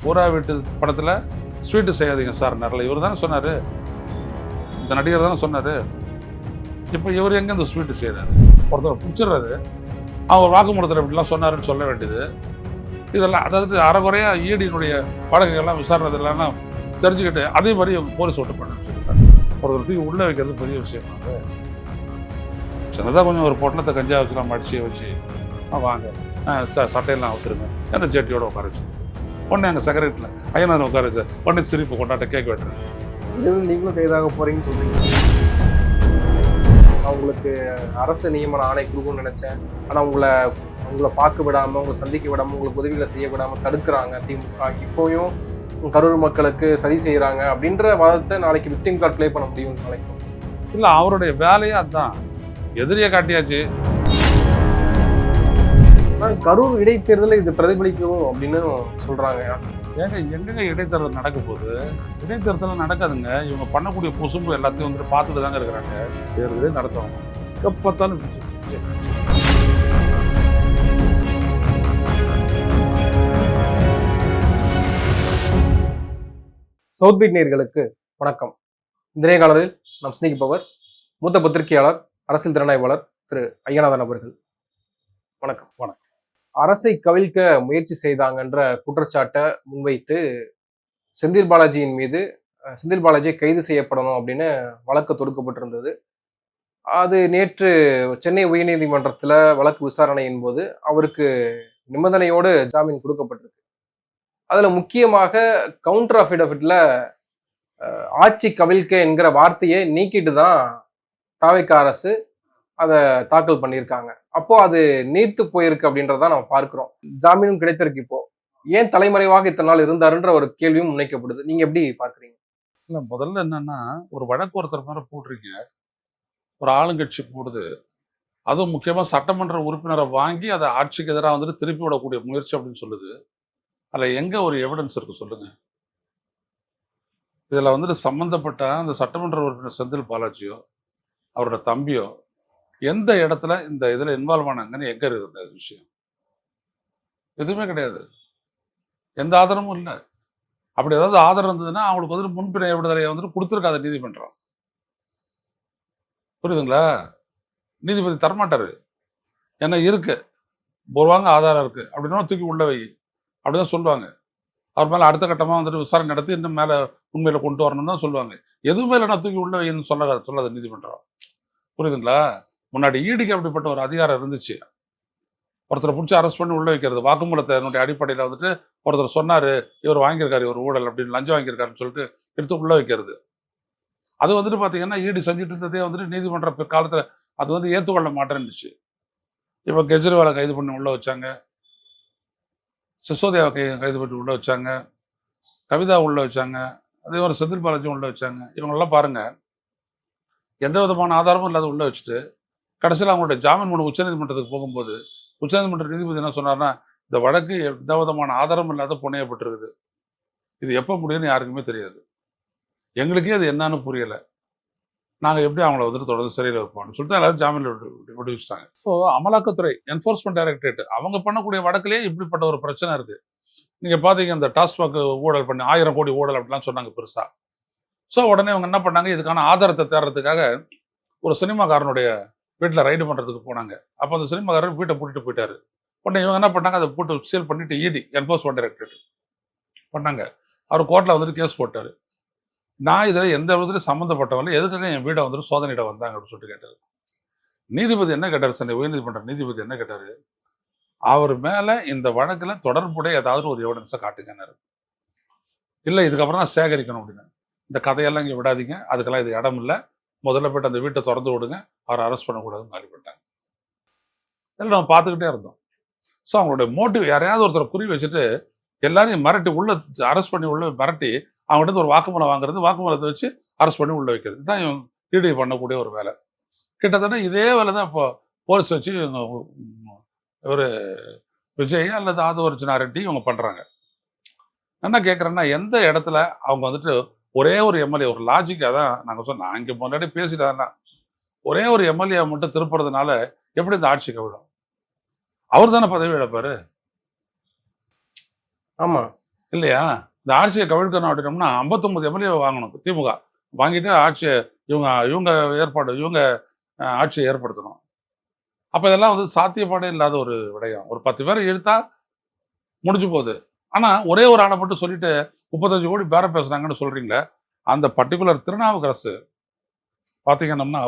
பூரா வீட்டு படத்தில் ஸ்வீட்டு செய்யாதீங்க சார் நிறைய இவர் தானே சொன்னார், இந்த நடிகர் தானே சொன்னார். இப்போ இவர் எங்கே இந்த ஸ்வீட்டு செய்கிறாரு? ஒருத்தர் பிடிச்சிடுறாரு, அவர் வாக்குமூலத்தில் இப்படிலாம் சொன்னாருன்னு சொல்ல வேண்டியது. இதெல்லாம் அதாவது அறகுறையாக ஈடியினுடைய வழக்குகள்லாம் விசாரணை இதெல்லாம் தெரிஞ்சுக்கிட்டு அதே மாதிரி இவங்க போலீஸ் ஓட்டு பண்ண சொல்லிட்டாங்க. ஒருத்தர் உள்ளே வைக்கிறது பெரிய விஷயம். சின்னதாக கொஞ்சம் ஒரு பொட்டணத்தை கஞ்சா வச்சுலாம் மடிச்சு வச்சு வாங்க சட்டையெல்லாம் வச்சுருங்க என்ன ஜெட்டியோட உட்கார வச்சு உடனே எங்கள் செக்ரட்டரியில் ஐயனார் உட்கார வச்சு உடனே சிரிப்பு கொண்டாட்ட கேட்க வெட்டுறேன். நீங்களும் கைதாக போகிறீங்கன்னு சொல்கிறீங்க. அவங்களுக்கு அரசு நியமன ஆணை கொடுக்கணும்னு நினச்சேன். ஆனால் உங்களை பார்க்க விடாமல், உங்களை சந்திக்க விடாமல், உங்களுக்கு உதவிகளை செய்ய விடாமல் தடுக்கிறாங்க திமுக. இப்போயும் கரூர் மக்களுக்கு சதி செய்கிறாங்க அப்படின்ற வாதத்தை நாளைக்கு விக்டிம் கார்டு ப்ளே பண்ண முடியும் நாளைக்கு. இல்லை, அவருடைய வேலையே அதுதான். எதிரியை காட்டியாச்சு. கரூர் இடைத்தேர்தலில் இது பிரதிபலிக்கும் அப்படின்னு சொல்கிறாங்க. எங்கெங்க இடைத்தேர்தல் நடக்க போகுது? இடைத்தேர்தல் நடக்காதுங்க. இவங்க பண்ணக்கூடிய புசும்பு எல்லாத்தையும் வந்துட்டு பார்த்துட்டு தாங்க இருக்கிறாங்க. தேர்தலே நடத்துவாங்க. எப்பத்தாலும் சவுத் பீட் நேயர்களுக்கு வணக்கம். இன்றைய காலத்தில் நாம் சிந்திப்பவர் மூத்த பத்திரிகையாளர், அரசியல் திறனாய்வாளர் திரு ஐயநாதன் அவர்கள். வணக்கம். வணக்கம். அரசை கவிழ்க்க முயற்சி செய்தாங்கன்ற குற்றச்சாட்டை முன்வைத்து செந்தில் பாலாஜியை கைது செய்யப்படணும் அப்படின்னு வழக்கு தொடுக்கப்பட்டிருந்தது. அது நேற்று சென்னை உயர்நீதிமன்றத்தில் வழக்கு விசாரணையின் போது அவருக்கு நிபந்தனையோடு ஜாமீன் கொடுக்கப்பட்டிருக்கு. அதில் முக்கியமாக கவுண்டர் அஃபிடவிட்ல ஆட்சி கவிழ்க்க என்கிற வார்த்தையை நீக்கிட்டு தான் தாவேக்கா அரசு அதை தாக்கல் பண்ணியிருக்காங்க. அப்போ அது நீர்த்து போயிருக்கு அப்படின்றத நம்ம பார்க்கிறோம். ஜாமீனும் கிடைத்திருக்கு. இப்போ ஏன் தலைமறைவாக இத்தனை நாள் இருந்தாருன்ற ஒரு கேள்வியும் முன்வைக்கப்படுது. நீங்க எப்படி பார்க்குறீங்க? இல்லை, முதல்ல என்னன்னா, ஒரு வழக்கு ஒருத்தர் மேலே போடுறீங்க, ஒரு ஆளுங்கட்சி போடுது, அதுவும் முக்கியமாக சட்டமன்ற உறுப்பினரை வாங்கி அதை ஆட்சிக்கு எதிராக வந்துட்டு திருப்பி விடக்கூடிய முயற்சி அப்படின்னு சொல்லுது. அதில் எங்கே ஒரு எவிடன்ஸ் இருக்கு சொல்லுங்க? இதில் வந்துட்டு சம்மந்தப்பட்ட அந்த சட்டமன்ற உறுப்பினர் செந்தில் பாலாஜியோ அவரோட தம்பியோ எந்த இடத்துல இந்த இதில் இன்வால்வ் ஆனாங்கன்னு எங்கே இருக்குது இந்த விஷயம்? எதுவுமே கிடையாது. எந்த ஆதாரமும் இல்லை. அப்படி ஏதாவது ஆதாரம் இருந்ததுன்னா அவங்களுக்கு வந்துட்டு முன்பிணை விடுதலையை வந்துட்டு கொடுத்துருக்காத நீதிமன்றம். புரியுதுங்களா? நீதிபதி தரமாட்டாரு. ஏன்னா இருக்கு, போடுவாங்க, ஆதாரம் இருக்கு அப்படின்னா தூக்கி உள்ள வை அப்படிதான் சொல்லுவாங்க. அவர் மேலே அடுத்த கட்டமாக வந்துட்டு விசாரணை நடத்தி இன்னும் மேலே உண்மையில கொண்டு வரணும்னு தான் சொல்லுவாங்க. எதுவுமே இல்லைன்னா தூக்கி உள்ள வைன்னு சொல்லாத நீதிமன்றம். புரியுதுங்களா? முன்னாடி ஈடிக்கு அப்படிப்பட்ட ஒரு அதிகாரம் இருந்துச்சு. ஒருத்தரை பிடிச்சி அரெஸ்ட் பண்ணி உள்ள வைக்கிறது. வாக்குமூலத்தை என்னுடைய அடிப்படையில் வந்துட்டு ஒருத்தர் சொன்னார், இவர் வாங்கியிருக்காரு, இவர் ஊழல் அப்படின்னு லஞ்சம் வாங்கியிருக்காருன்னு சொல்லிட்டு எடுத்து உள்ள வைக்கிறது. அது வந்துட்டு பார்த்தீங்கன்னா ஈடி செஞ்சுட்டு இருந்ததே வந்துட்டு நீதிமன்ற காலத்தில் அது வந்து ஏற்றுக்கொள்ள மாட்டேன்னுச்சு. இப்போ கெஜ்ரிவாலை கைது பண்ணி உள்ள வச்சாங்க, சிசோதியாவை கைது பண்ணி உள்ள வச்சாங்க, கவிதா உள்ள வச்சாங்க, அதே மாதிரி செந்தில் பாலாஜியும் உள்ள வச்சாங்க. இவங்களெல்லாம் பாருங்க, எந்த விதமான ஆதாரமும் இல்லாத உள்ள வச்சுட்டு கடைசியில் அவங்களுடைய ஜாமீன் மனு உச்சநீதிமன்றத்துக்கு போகும்போது உச்சநீதிமன்ற நீதிபதி என்ன சொன்னார்னா, இந்த வழக்கு எந்த விதமான ஆதாரம் இல்லாத புனையப்பட்டிருக்குது, இது எப்போ முடியும்னு யாருக்குமே தெரியாது, எங்களுக்கே அது என்னன்னு புரியலை, நாங்கள் எப்படி அவங்கள வந்துட்டு தொடர்ந்து சிறையில் வைப்போம்னு சொல்லிட்டு எல்லாரும் ஜாமீனில் விடுவிச்சிட்டாங்க. ஸோ அமலாக்கத்துறை, என்ஃபோர்ஸ்மெண்ட் டைரக்டரேட் அவங்க பண்ணக்கூடிய வழக்கிலேயே இப்படிப்பட்ட ஒரு பிரச்சனை இருக்குது. நீங்கள் பார்த்தீங்க, இந்த டாஸ்மாக் ஊழல் பண்ணி 1000 கோடி ஊழல் அப்படிலாம் சொன்னாங்க பெருசாக. ஸோ உடனே அவங்க என்ன பண்ணாங்க, இதுக்கான ஆதாரத்தை தேடுறதுக்காக ஒரு சினிமாக்காரனுடைய வீட்டில் ரைடு பண்ணுறதுக்கு போனாங்க. அப்போ அந்த சினிமாக்காரர் வீட்டை பூட்டிட்டு போயிட்டாரு. உடனே இவங்க என்ன பண்ணாங்க, அதை போட்டு சீல் பண்ணிட்டு இடி என்ஃபோர்ஸ்மெண்ட் டைரக்டரேட் பண்ணாங்க. அவர் கோர்ட்டில் வந்துட்டு கேஸ் போட்டார். நான் இதில் எந்த விதத்துலையும் சம்மந்தப்பட்டவங்க, எதுக்காக என் வீடை வந்துட்டு சோதனையிட வந்தாங்க அப்படின்னு சொல்லிட்டு கேட்டார். நீதிபதி என்ன கேட்டார், சென்னை உயர்நீதிமன்ற நீதிபதி என்ன கேட்டார், அவர் மேலே இந்த வழக்கில் தொடர்புடைய ஏதாவது ஒரு எவிடன்ஸை காட்டுங்கன்னாரு. இல்லை, இதுக்கப்புறம் தான் சேகரிக்கணும் அப்படின்னு. இந்த கதையெல்லாம் இங்கே விடாதீங்க, அதுக்கெல்லாம் இது இடம் இல்லை, முதல்ல போய்ட்டு அந்த வீட்டை திறந்து விடுங்க, அவரை அரெஸ்ட் பண்ணக்கூடாதுன்னு காலி பண்ணிட்டாங்க. இதில் நம்ம பார்த்துக்கிட்டே இருந்தோம். ஸோ அவங்களுடைய மோட்டிவ், யாரையாவது ஒருத்தரை குறி வச்சுட்டு எல்லாரையும் மிரட்டி உள்ள அரெஸ்ட் பண்ணி உள்ள மிரட்டி அவங்ககிட்ட ஒரு வாக்குமூலம் வாங்குறது, வாக்குமூலத்தை வச்சு அரெஸ்ட் பண்ணி உள்ள வைக்கிறது, இதுதான் இவங்க ஈடி பண்ணக்கூடிய ஒரு வேலை. கிட்டத்தட்ட இதே வேலை தான் இப்போ போலீஸ் வச்சு ஒரு விஜய் அல்லது ஆதவர்ஜுனா ரெட்டி இவங்க பண்ணுறாங்க. என்ன கேட்குறேன்னா, எந்த இடத்துல அவங்க வந்துட்டு ஒரே ஒரு எம்எல்ஏ, ஒரு லாஜிக்காக தான் நாங்கள் சொன்னோம், நான் இங்கே முன்னாடி பேசிட்டாருன்னா ஒரே ஒரு எம்எல்ஏ மட்டும் திருப்புறதுனால எப்படி இந்த ஆட்சி கவிடும்? அவர் தானே பதவி இழப்பாரு. ஆமா, இல்லையா? இந்த ஆட்சியை கவிழ்க்கணும் அப்படின்னோம்னா 59 எம்எல்ஏ வாங்கணும் திமுக. வாங்கிட்டு ஆட்சியை இவங்க இவங்க இவங்க ஆட்சியை ஏற்படுத்தணும். அப்ப இதெல்லாம் வந்து சாத்தியப்பாடே இல்லாத ஒரு விடயம். ஒரு 10 பேரை இழுத்தா முடிஞ்சு போகுது. ஆனா, ஒரே ஒரு ஆள மட்டும் சொல்லிட்டு 35 கோடி பேரம் பேசுறாங்கன்னு சொல்றீங்களே, அந்த பர்ட்டிகுலர் திருநாவுக்கரசு பார்த்தீங்கன்னா,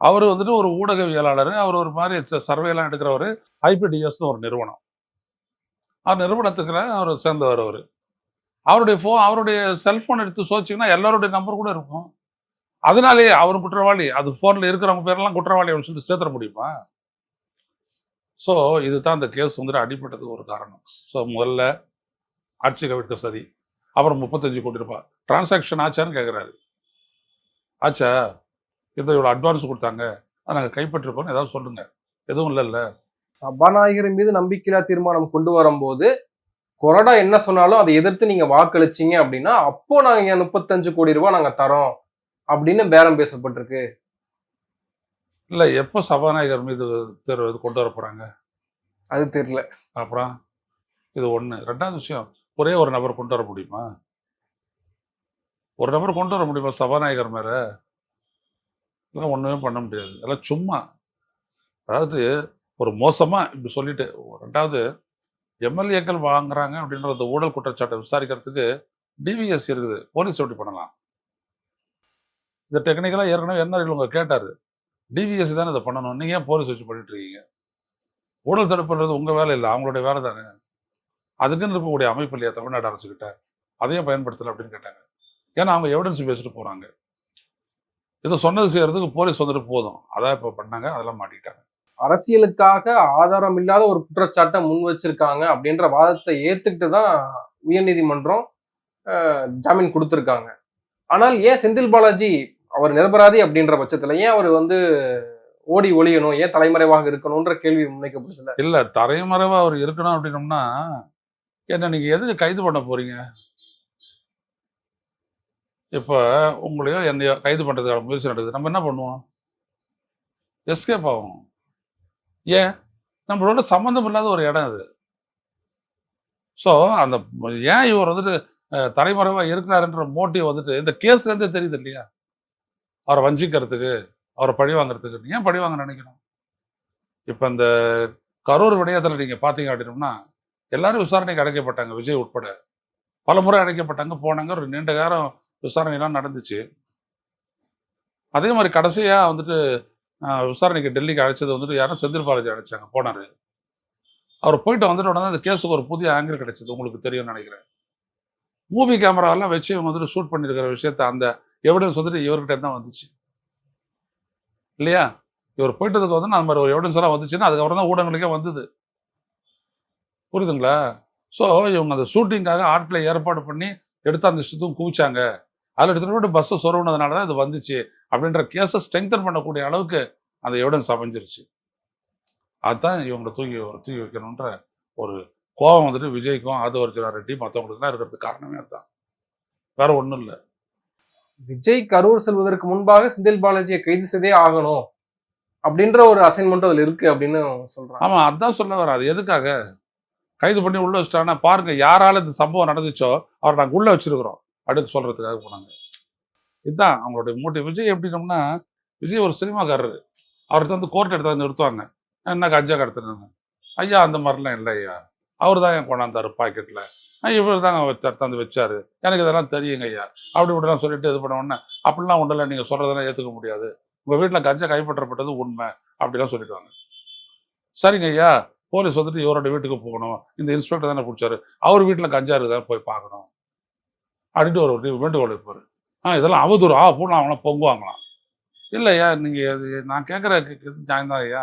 அவரு வந்துட்டு ஒரு ஊடகவியலாளரு. அவர் ஒரு மாரி சர்வேலாம் எடுக்கிறவரு. ஐபிடிஎஸ்ன்னு ஒரு நிறுவனம். நிறுவனத்துக்குள்ள அவரு சேர்ந்தவர் அவரு. அவருடைய செல்ஃபோன் எடுத்து சோதிச்சீங்கன்னா, எல்லாருடைய நம்பர் கூட இருக்கும். அதனாலேயே அவரும் குற்றவாளி. அது ஃபோன்ல இருக்கிறவங்க பேரெல்லாம் குற்றவாளி அப்படின்னு சொல்லிட்டு சேர்த்துற முடியுமா? ஸோ, இதுதான் இந்த கேஸ் வந்துட்டு அடிபட்டதுக்கு ஒரு காரணம். ஸோ, முதல்ல ஆட்சி கவிழ்த்த சதி. அப்புறம் 35 கோடி ரூபாய். டிரான்சாக்ஷன் ஆச்சான்னு கேட்குறாரு. ஆச்சா? இவ்வளோ அட்வான்ஸ் குடுத்தாங்க. அத நாங்க கைப்பற்றிருக்கோம்னு ஏதாவது சொல்லுங்க. எதுவும் இல்லல்ல. சபாநாயகர் மீது நம்பிக்கையில்லா தீர்மானம் கொண்டு வரும்போது கொறடா என்ன சொன்னாலும் அதை எதிர்த்து நீங்க வாக்களிச்சீங்க அப்படின்னா அப்போ நாங்க 35 கோடி ரூபாய் நாங்க தரோம் அப்படின்னு பேரம் பேசப்பட்டிருக்கு. இல்ல எப்போ சபாநாயகர் மீது தேர்வு கொண்டு வர போறாங்க? அது தெரியல. அப்புறம் இது 1. 2வது விஷயம், ஒரே ஒரு நபர் கொண்டு வர முடியுமா? ஒரு நபர் கொண்டு வர முடியுமா சபாநாயகர் மேல? இதெல்லாம் ஒண்ணுமே பண்ண முடியாது. அதெல்லாம் சும்மா. அதாவது ஒரு மோசமா இப்படி சொல்லிட்டு 2வது எம்எல்ஏக்கள் வாங்குறாங்க அப்படின்ற ஊழல் குற்றச்சாட்டை விசாரிக்கிறதுக்கு டிவிஎஸ் இருக்குது. போலீஸ் எப்படி பண்ணலாம்? இந்த டெக்னிக்கலா ஏற்கனவே என்ன இவங்க கேட்டாரு. டிவிஎஸ் தானே இதை பண்ணணும். நீங்க ஏன் போலீஸ் வச்சு பண்ணிட்டு இருக்கீங்க? ஊழல் தடுப்புன்றது உங்க வேலை இல்லை, அவங்களுடைய வேலை தானே. அதுக்குன்னு இருக்கக்கூடிய அமைப்பு இல்லையா தமிழ்நாடு அரசுகிட்ட? அதையும் பயன்படுத்தல அப்படின்னு கேட்டாங்க. ஏன்னா அவங்க எவிடன்ஸ் பேசிட்டு போறாங்க. இதை சொன்னது செய்யறதுக்கு போலீஸ் வந்துட்டு போதும். அதான் இப்போ பண்ணாங்க, அதெல்லாம் மாட்டிக்கிட்டாங்க. அரசியலுக்காக ஆதாரம் இல்லாத ஒரு குற்றச்சாட்டை முன் வச்சிருக்காங்க அப்படின்ற வாதத்தை ஏத்துக்கிட்டு தான் உயர்நீதிமன்றம் ஜாமீன் கொடுத்திருக்காங்க. ஆனால் ஏன் செந்தில் பாலாஜி அவர் நிரபராதி அப்படின்ற பட்சத்துல ஏன் அவர் வந்து ஓடி ஒளியணும், ஏன் தலைமறைவாக இருக்கணும்ன்ற கேள்வி முன்வைக்கப்படுதுல. இல்ல தலைமறைவா அவர் இருக்கணும் அப்படின்னோம்னா, என்ன நீங்க எதுக்கு கைது பண்ண போறீங்க? இப்ப உங்களையோ என்னையோ கைது பண்றதுக்கான முயற்சி நடக்குது. நம்ம என்ன பண்ணுவோம்? எஸ்கேப் ஆகும். ஏன்? நம்மளோட சம்மந்தம் இல்லாத ஒரு இடம் அது. ஸோ, அந்த ஏன் இவர் வந்துட்டு தலைமறைவா இருக்கிறாருன்ற மோட்டிவ் வந்துட்டு இந்த கேஸ்ல இருந்தே தெரியுது இல்லையா? அவரை வஞ்சிக்கிறதுக்கு, அவரை பழி வாங்குறதுக்கு. ஏன் பழி வாங்க நினைக்கணும்? இப்ப இந்த கரூர் விடயத்துல நீங்க பார்த்தீங்க அப்படின்னோம்னா, எல்லாரும் விசாரணைக்கு அழைக்கப்பட்டாங்க. விஜய் உட்பட. பலமுறை அழைக்கப்பட்டாங்க, போனாங்க. ஒரு நீண்ட காலம் விசாரணைலாம் நடந்துச்சு. அதே மாரி கடைசியா வந்துட்டு விசாரணைக்கு டெல்லிக்கு அழைச்சது வந்துட்டு யாரும் செந்தில் பாலாஜி அழைச்சாங்க. போனாரு. அவர் போயிட்டு வந்துட்ட உடனே அந்த கேஸுக்கு ஒரு புதிய ஆங்கிள் கிடைச்சது. உங்களுக்கு தெரியும்னு நினைக்கிறேன். மூவி கேமராவெல்லாம் வச்சு இவங்க வந்துட்டு ஷூட் பண்ணியிருக்கிற விஷயத்த அந்த எவிடன்ஸ் வந்துட்டு இவர்கிட்ட தான் வந்துச்சு. இல்லையா? இவர் போயிட்டதுக்கு வந்து அந்த மாதிரி ஒரு எவிடன்ஸ் எல்லாம் வந்துச்சுன்னா அதுக்கப்புறம் தான் ஊடகங்களுக்கே வந்தது. புரியுதுங்களா? ஸோ இவங்க அந்த ஷூட்டிங்காக ஆட்களை ஏற்பாடு பண்ணி எடுத்து அந்த இஷ்டத்துக்கும் குவிச்சாங்க. அதில் எடுத்துகிட்டு போய்ட்டு பஸ்ஸை சொருவினதுனால தான் இது வந்துச்சு அப்படின்ற கேஸை ஸ்ட்ரெங்தன் பண்ணக்கூடிய அளவுக்கு அந்த எவிடன்ஸ் அமைஞ்சிருச்சு. அதுதான் இவங்களை தூக்கி வைக்கணுன்ற ஒரு கோபம் வந்துட்டு விஜய்க்கும் ஆதவர்ஜுனா ரெட்டி மற்றவங்களுக்குலாம் இருக்கிறதுக்கு காரணமே அதுதான். வேற ஒன்றும் இல்லை. விஜய் கரூர் செல்வதற்கு முன்பாக செந்தில் பாலாஜியை கைது செய்தே ஆகணும் அப்படின்ற ஒரு அசைன்மெண்ட் அதுல இருக்கு அப்படின்னு சொல்றாங்க. ஆமா, அதான் சொல்ல வர. அது எதுக்காக கைது பண்ணி உள்ள வச்சுட்டாங்கன்னா பாருங்க, யாரால இந்த சம்பவம் நடந்துச்சோ அவரை நாங்கள் உள்ள வச்சிருக்கிறோம் அப்படின்னு சொல்றதுக்காக போனாங்க. இதுதான் அவங்களுடைய மோட்டிவ். விஜய் எப்படின்னோம்னா, விஜய் ஒரு சினிமாக்காரரு. அவர்கிட்ட வந்து கோர்ட் எடுத்து வந்து நிறுத்துவாங்க. என்ன கஞ்சா கடத்துனாங்க. ஐயா அந்த மாதிரிலாம் இல்லை ஐயா, அவர் தான் என் கொண்டாந்தாரு பாக்கெட்டில், இவர் தாங்க தந்து வச்சாரு, எனக்கு இதெல்லாம் தெரியுங்க ஐயா அப்படி இப்படிலாம் சொல்லிட்டு இது பண்ண உடனே அப்படிலாம் ஒன்றும் இல்லை, நீங்கள் சொல்கிறதெல்லாம் ஏற்றுக்க முடியாது, உங்கள் வீட்டில் கஞ்சா கைப்பற்றப்பட்டது உண்மை அப்படிலாம் சொல்லிடுவாங்க. சரிங்க ஐயா, போலீஸ் வந்துட்டு இவரோட வீட்டுக்கு போகணும், இந்த இன்ஸ்பெக்டர் தானே பிடிச்சாரு, அவர் வீட்டில் கஞ்சா இருக்குதான்னு போய் பார்க்கணும் அப்படின்ட்டு ஒரு வேண்டுகோள் இருப்பார். இதெல்லாம் அவதூறு போடலாம், அவங்களாம் பொங்குவாங்களாம். இல்லையா நீங்கள் நான் கேட்குற நியாயம் தான் ஐயா,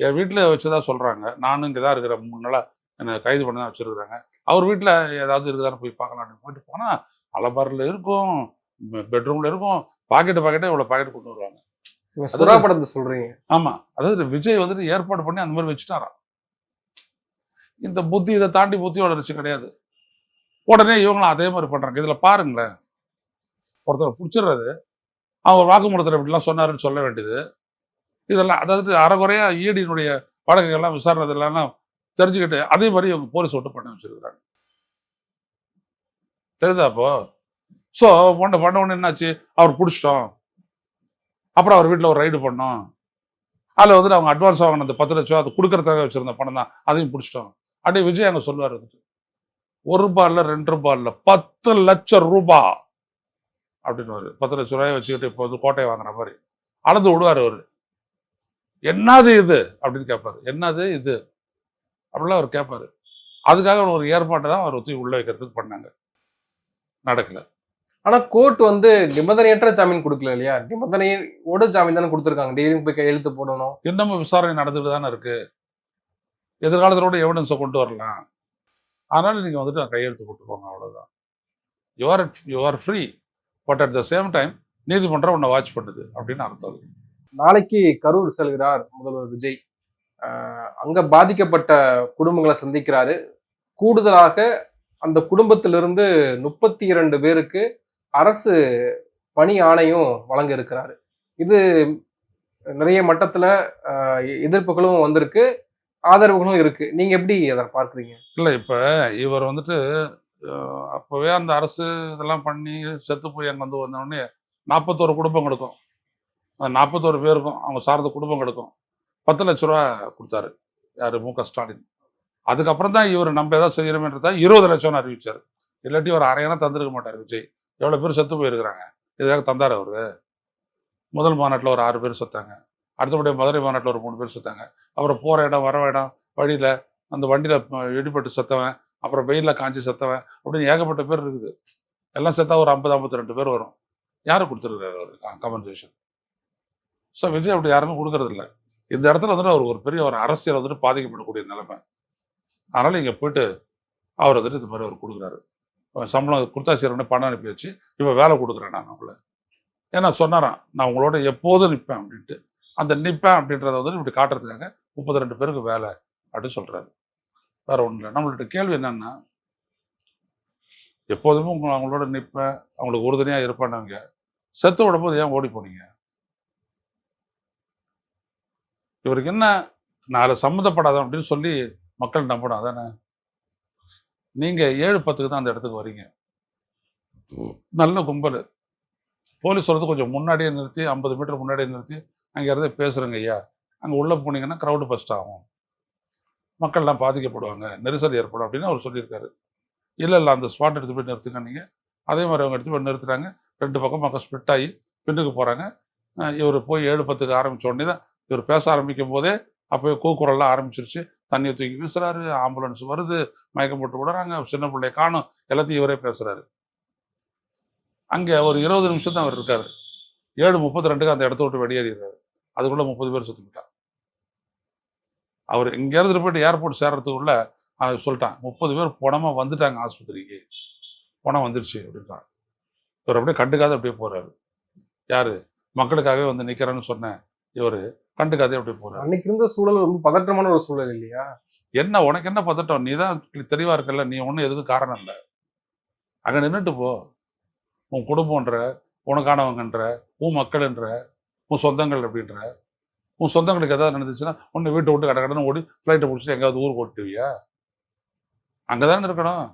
என் வீட்டில் வச்சுதான் சொல்கிறாங்க, நானும் இங்கே தான் இருக்கிற 3 நாளாக என்னை கைது பண்ணி தான் வச்சுருக்குறாங்க, அவர் வீட்டில் ஏதாவது இருக்குதான்னு போய் பார்க்கலாம் அப்படின்னு போயிட்டு போனால் அலபாரில் இருக்கும், பெட்ரூமில் இருக்கும், பாக்கெட்டே இவ்வளோ பாக்கெட் கொண்டு வருவாங்க. சுறா படத்தை சொல்றீங்க? ஆமா, அதாவது விஜய் வந்துட்டு ஏற்பாடு பண்ணி அந்த மாதிரி வச்சுட்டாராம். இந்த புத்தி, இதை தாண்டி புத்தி வளர்ச்சி கிடையாது. உடனே இவங்களும் அதே மாதிரி பண்றாங்க. இதுல பாருங்களேன், ஒருத்தர் பிடிச்சிடுறது, அவங்க வாக்குமூலத்தில் இப்படிலாம் சொன்னாருன்னு சொல்ல வேண்டியது, இதெல்லாம் அதாவது அறகுறையா ஈடியினுடைய வழக்குகள்லாம் விசாரணை இதெல்லாம் தெரிஞ்சுக்கிட்டு அதே மாதிரி இவங்க போலீஸ் விட்டு பண்ணி வச்சிருக்கிறாங்க. தெரியுதா அப்போ? ஸோ பண்ண உடனே என்னாச்சு, அவர் பிடிச்சிட்டோம். அப்புறம் அவர் வீட்டில் ஒரு ரைடு பண்ணோம். அதில் வந்துட்டு அவங்க அட்வான்ஸ் வாங்கின அந்த 10 லட்சம் அது கொடுக்கறதுக்காக வச்சிருந்த பணம் தான், அதையும் பிடிச்சிட்டோம். அப்படியே விஜய் அங்கே சொல்லுவார் வந்துட்டு, ₹1 இல்ல, ₹2 இல்ல, 10 லட்சம் ரூபாய் அப்படின்னு. 10 லட்ச ரூபாயை வச்சுக்கிட்டு இப்போ வந்து கோட்டையை வாங்குற மாதிரி அளந்து விடுவார் அவர். என்னது இது அப்படின்னு கேட்பாரு. என்னது இது அப்படிலாம் அவர் கேட்பாரு. அதுக்காக ஒரு ஏற்பாட்டை தான் அவர் ஒத்தி உள்ள வைக்கிறதுக்கு பண்ணாங்க. நடக்கல. ஆனா கோர்ட் வந்து நிபந்தனையற்ற ஜாமீன் கொடுக்கல இல்லையா? நிபந்தனையோட ஜாமீன் தானே கொடுத்துருக்காங்க. டெய்லியும் போய் கையெழுத்து போடணும். இன்னமும் விசாரணை நடந்துட்டு தானே இருக்கு. எதிர்காலத்திலோட எவிடன்ஸை கொண்டு வரலாம். அதனால நீங்க வந்துட்டு கையெழுத்து போட்டுக்கோங்க, அவ்வளவுதான். You are free. But at the same time நீதிமன்றம் உன்னை வாட்ச் பண்ணுது அப்படின்னு அர்த்தம். நாளைக்கு கரூர் செல்கிறார் முதல்வர் விஜய். அங்க பாதிக்கப்பட்ட குடும்பங்களை சந்திக்கிறாரு. கூடுதலாக அந்த குடும்பத்திலிருந்து 32 பேருக்கு அரசு பணி ஆணையும் வழங்க இருக்கிறாரு. இது நிறைய மட்டத்துல எதிர்ப்புகளும் வந்திருக்கு, ஆதரவுகளும் இருக்கு. நீங்க எப்படி அதை பார்க்குறீங்க? இல்லை, இப்போ இவர் வந்துட்டு அப்போவே அந்த அரசு இதெல்லாம் பண்ணி செத்து போய் அங்கே வந்து வந்தோடனே 41 குடும்பங்களுக்கும், அந்த 41 பேருக்கும் அவங்க சார்ந்த குடும்பங்களுக்கும் 10 லட்ச ரூபா கொடுத்தாரு யார், மு.க. ஸ்டாலின். அதுக்கப்புறம் தான் இவர் நம்ம ஏதாவது செய்யணுமேன்றதா 20 லட்சம்னு அறிவிச்சார். இல்லாட்டி ஒரு அரையனா தந்திருக்க மாட்டார் விஜய். எவ்வளோ பேர் செத்து போயிருக்கிறாங்க, இதுக்காக தந்தார் அவர். முதல் மாநாட்டில் ஒரு 6 பேர் செத்தாங்க. அடுத்தபடியாக மதுரை மாநாட்டில் ஒரு 3 பேர் செத்தாங்க. அப்புறம் போகிற இடம் வர இடம் வழியில் அந்த வண்டியில் இடிபட்டு செத்தவன், அப்புறம் வெயிலில் காஞ்சி செத்தவன் அப்படின்னு ஏகப்பட்ட பேர் இருக்குது. எல்லாம் செத்தா ஒரு 50-52 பேர் வரும். யாரும் கொடுத்துருக்காரு அவர் காம்பன்சேஷன்? ஸோ விஜய் அப்படி யாருமே கொடுக்கறதில்ல. இந்த இடத்துல வந்துட்டு அவர் ஒரு பெரிய ஒரு அரசியல் வந்துட்டு பாதிக்கப்படக்கூடிய நிலைமை. அதனால் இங்கே போயிட்டு அவர் வந்துட்டு இது மாதிரி அவர் கொடுக்குறாரு. சம்பளம் கொடுத்தா சரி, பணம் அனுப்பி வச்சு இப்போ வேலை கொடுக்குறேன் நான் உங்களை. ஏன்னா சொன்னாரான், நான் உங்களோட எப்போதும் நிற்பேன் அப்படின்ட்டு. அந்த நிற்பேன் அப்படின்றத வந்துட்டு இப்படி காட்டுறதுக்காக 32 பேருக்கு வேலை அப்படின்னு சொல்கிறாரு. வேற ஒன்றும் இல்லை. நம்மள்ட்ட கேள்வி என்னன்னா, எப்போதுமே அவங்களோட நிற்பேன், அவங்களுக்கு உறுதுணையாக இருப்பேன்னாங்க, செத்து விடும்போது ஏன் ஓடி போனீங்க? இவருக்கு என்ன, நாலு சம்மந்தப்படாத அப்படின்னு சொல்லி மக்கள் நம்பணும், அதானே? நீங்கள் 7-10க்கு தான் அந்த இடத்துக்கு வரீங்க. நல்ல கும்பல். போலீஸ் சொல்றது கொஞ்சம் முன்னாடியே நிறுத்தி, 50 மீட்டர் முன்னாடியே நிறுத்தி அங்கே இருந்து பேசுகிறேங்க ஐயா, அங்கே உள்ளே போனீங்கன்னா க்ரௌடு ஃபஸ்ட் ஆகும், மக்கள்லாம் பாதிக்கப்படுவாங்க, நெரிசல் ஏற்படும் அப்படின்னு அவர் சொல்லியிருக்காரு. இல்லை அந்த ஸ்பாட் எடுத்து போய் நிறுத்துங்க நீங்கள். அதே மாதிரி அவங்க எடுத்து போய் நிறுத்துறாங்க. 2 பக்கம் மக்கள் ஸ்ப்ளிட் ஆகி பின்னுக்கு போகிறாங்க. இவர் போய் 7-10க்கு ஆரம்பித்த உடனே தான் இவர் பேச ஆரம்பிக்கும் போதே அப்போயே கூக்குரல்லாம் ஆரம்பிச்சிருச்சு. தண்ணியை தூக்கி வீசுறாரு, ஆம்புலன்ஸ் வருது, மயக்கம் போட்டு விடுறாங்க, சின்ன பிள்ளைய காணும், எல்லாத்தையும் இவரே பேசுகிறாரு. அங்கே ஒரு 20 நிமிஷம் தான் அவர் இருக்காரு. 7:32க்கு அந்த இடத்த விட்டு வெளியேறாரு. அதுக்குள்ள 30 பேர் சுத்திட்டான். அவர் இங்கேருந்து போயிட்டு ஏர்போர்ட் சேர்றதுக்குள்ள சொல்லிட்டான், 30 பேர் பணமா வந்துட்டாங்க ஆஸ்பத்திரிக்கு, பணம் வந்துருச்சு அப்படின்றான். இவர் அப்படியே கண்டுக்காத அப்படியே போறாரு. யாரு? மக்களுக்காகவே வந்து நிக்கிறேன்னு சொன்ன இவரு கண்டுக்காதே அப்படியே போறாரு. அன்னைக்கு இருந்த சூழல் ரொம்ப பதற்றமான ஒரு சூழல் இல்லையா? என்ன உனக்கு என்ன பதட்டம்? நீ தான் தெளிவா இருக்கல, நீ ஒன்றும் எதுக்கும் காரணம் இல்லை. அங்கே நின்றுட்டு போ. உன் குடும்பம்ன்ற, உனக்கானவங்கன்ற, உன் மக்கள்ன்ற, உன் சொந்தங்கள் அப்படின்ற, உன் சொந்தங்களுக்கு எதாவது நடந்துச்சுன்னா ஒன்று வீட்டை விட்டு கடன்னு ஓடி ஃப்ளைட்டை பிடிச்சிட்டு எங்கேயாவது ஊருக்கு ஓட்டுவியா? அங்கே தானே இருக்கணும்.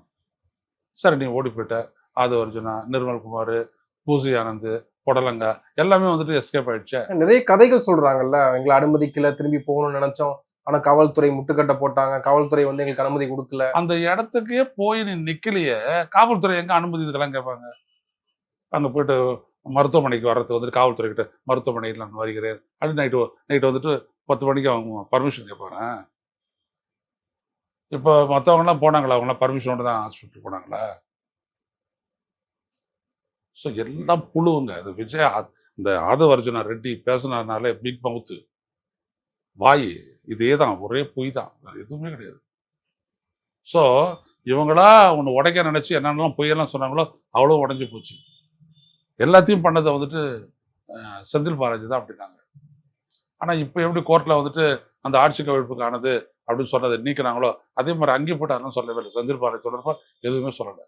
சரி, நீ ஓடி போயிட்ட. ஆது அர்ஜுனா, நிர்மல்குமார், பூசி ஆனந்த், பொடலங்கா எல்லாமே வந்துட்டு எஸ்கேப் ஆயிடுச்சு. நிறைய கதைகள் சொல்றாங்கல்ல, எங்களை அனுமதிக்கல, திரும்பி போகணும்னு நினைச்சோம், ஆனா காவல்துறை முட்டுக்கட்டை போட்டாங்க, காவல்துறை வந்து எங்களுக்கு அனுமதி கொடுக்கல. அந்த இடத்துக்கே போய் நீ நிக்கலையே, காவல்துறை எங்க அனுமதி இதுக்கெல்லாம் கேட்பாங்க? அங்கே போயிட்டு மருத்துவமனைக்கு வர்றதுக்கு வந்துட்டு காவல்துறை கிட்ட மருத்துவமனையில் நான் வருகிறேன் அப்படின்னு நைட்டு வந்துட்டு 10 மணிக்கு அவங்க பர்மிஷன் கேட்பாங்க. இப்போ மற்றவங்கலாம் போனாங்களா? அவங்களாம் பர்மிஷனோட தான் ஹாஸ்பிட்டல் போனாங்களா? ஸோ எல்லாம் புழுவுங்க. அது விஜய் இந்த ஆதவ அர்ஜுனா ரெட்டி பேசினாலே பிக் மவுத்து வாய், இதே தான், ஒரே பொய் தான், எதுவுமே கிடையாது. ஸோ இவங்களா ஒன்று உடைக்க நினச்சி என்னென்னலாம் பொய்யெல்லாம் சொன்னாங்களோ அவ்வளோ உடஞ்சி போச்சு. எல்லாத்தையும் பண்ணதை வந்துட்டு செந்தில் பாலாஜி தான் அப்படின்னாங்க. ஆனால் இப்போ எப்படி கோர்ட்டில் வந்துட்டு அந்த ஆட்சி கவிழ்ப்புக்கானது அப்படின்னு சொன்னதை நீக்கிறாங்களோ அதே மாதிரி அங்கேயும் போட்டு அதெல்லாம் சொல்லவே இல்லை. செந்தில் பாலாஜி சொல்கிறப்ப எதுவுமே சொல்லலை.